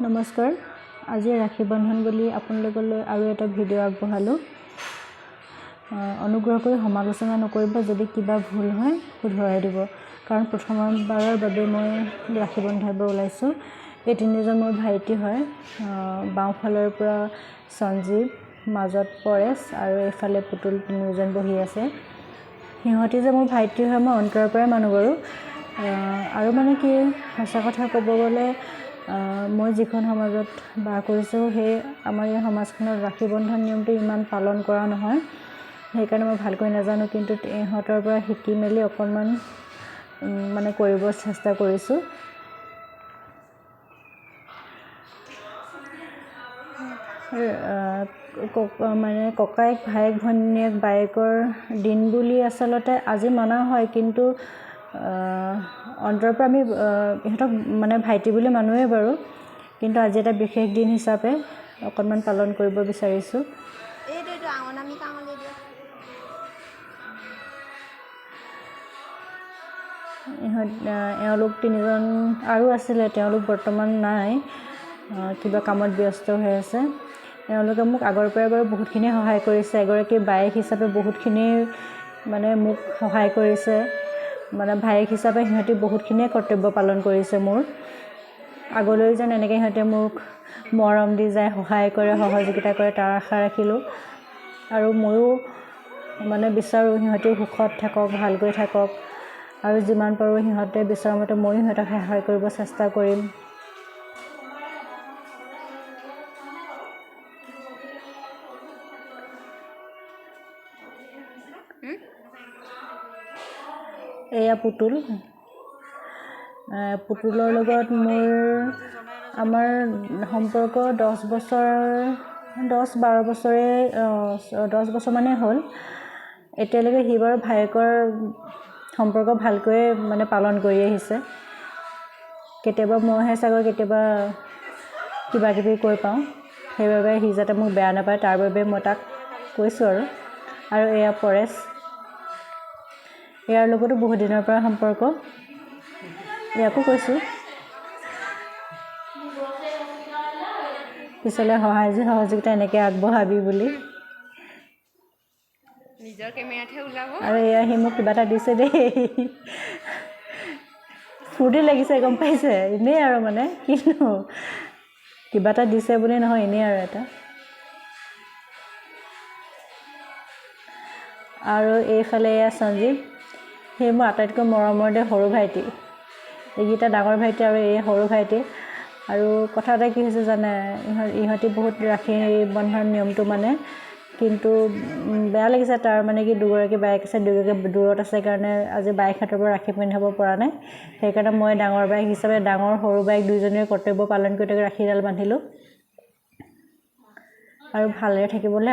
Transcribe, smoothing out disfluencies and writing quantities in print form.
নমস্কাৰ আজি ৰাখী বন্ধন বুলি আপোনালোকলৈ আৰু এটা ভিডিঅ' আগবঢ়ালোঁ অনুগ্ৰহ কৰি সমালোচনা নকৰিব যদি কিবা ভুল হয় শুধৰাই দিব কাৰণ প্ৰথমবাৰৰ বাবে মই ৰাখী বন্ধাব ওলাইছোঁ এই তিনিজন মোৰ ভাইটি হয় বাওঁফালৰ পৰা সঞ্জীৱ মাজত পৰেশ আৰু এইফালে পুতুল তিনিজন বহি আছে সিহঁতি যে মোৰ ভাইটি হয় মই অন্তৰৰ পৰা মানুহ বাৰু আৰু মানে কি সঁচা কথা ক'ব গ'লে মই যিখন সমাজত বাস কৰিছোঁ সেই আমাৰ এই সমাজখনত ৰাখী বন্ধন নিয়মটো ইমান পালন কৰা নহয় সেইকাৰণে মই ভালকৈ নাজানো কিন্তু ইহঁতৰ পৰা শিকি মেলি অকণমান মানে কৰিব চেষ্টা কৰিছোঁ মানে ককায়েক ভায়েক ভনীয়েক বায়েকৰ দিন বুলি আচলতে আজি মনা হয় কিন্তু অন্তৰৰ পৰা আমি ইহঁতক মানে ভাইটি বুলি মানুহে বাৰু কিন্তু আজি এটা বিশেষ দিন হিচাপে অকণমান পালন কৰিব বিচাৰিছোঁ এওঁলোক তিনিজন আৰু আছিলে তেওঁলোক বৰ্তমান নাই কিবা কামত ব্যস্ত হৈ আছে এওঁলোকে মোক আগৰ পৰাই বাৰু বহুতখিনি সহায় কৰিছে এগৰাকী বায়েক হিচাপে বহুতখিনি মানে মোক সহায় কৰিছে মানে ভায়েক হিচাপে সিহঁতি বহুতখিনিয়ে কৰ্তব্য পালন কৰিছে মোৰ আগলৈ যেন এনেকৈ সিহঁতে মোক মৰম দি যায় সহায় কৰে সহযোগিতা কৰে তাৰ আশা ৰাখিলোঁ আৰু ময়ো মানে বিচাৰোঁ সিহঁতেও সুখত থাকক ভালকৈ থাকক আৰু যিমান পাৰোঁ সিহঁতে বিচৰা মতে ময়ো সিহঁতক সহায় কৰিব চেষ্টা কৰিম এয়া পুতুলৰ লগত আমাৰ সম্পৰ্ক 10 বছৰ মানেই হ'ল এতিয়ালৈকে সি বাৰু ভায়েকৰ সম্পৰ্ক ভালকৈ মানে পালন কৰি আহিছে কেতিয়াবা মইহে চাগৈ কেতিয়াবা কিবা কিবি কৈ পাওঁ সেইবাবে সি যাতে মোক বেয়া নাপায় তাৰ বাবে মই তাক কৈছোঁ আৰু এয়া পৰেশ ইয়াৰ লগতো বহুত দিনৰ পৰা সম্পৰ্ক ইয়াকো কৈছোঁ পিছলৈ সহযোগিতা এনেকৈ আগবঢ়াবি বুলি নিজৰ কেমেৰাতহে ওলাব আৰু এয়া সি মোক কিবা এটা দিছে দেই ফূৰ্তি লাগিছে গম পাইছে এনেই আৰু মানে কিনো কিবা এটা দিছে বুলি নহয় এনেই আৰু এটা আৰু এইফালে এয়া সঞ্জীৱ সেই মোৰ আটাইতকৈ মৰমৰ দে সৰু ভাইটি এইকেইটা ডাঙৰ ভাইটি আৰু এই সৰু ভাইটি আৰু কথা এটা কি হৈছে জানে ইহঁতি বহুত ৰাখী বন্ধন নিয়মটো মানে কিন্তু বেয়া লাগিছে তাৰ মানে কি দুগৰাকী বায়েক আছে দুগৰাকী দূৰত আছে কাৰণে আজি বায়েকহঁতৰ পৰা ৰাখী পিন্ধাব পৰা নাই সেইকাৰণে মই ডাঙৰ বায়েক হিচাপে ডাঙৰ সৰু বায়েক দুইজনীৰ কৰ্তব্য পালন কৰি তাক ৰাখীডাল বান্ধিলোঁ আৰু ভালদৰে থাকিবলৈ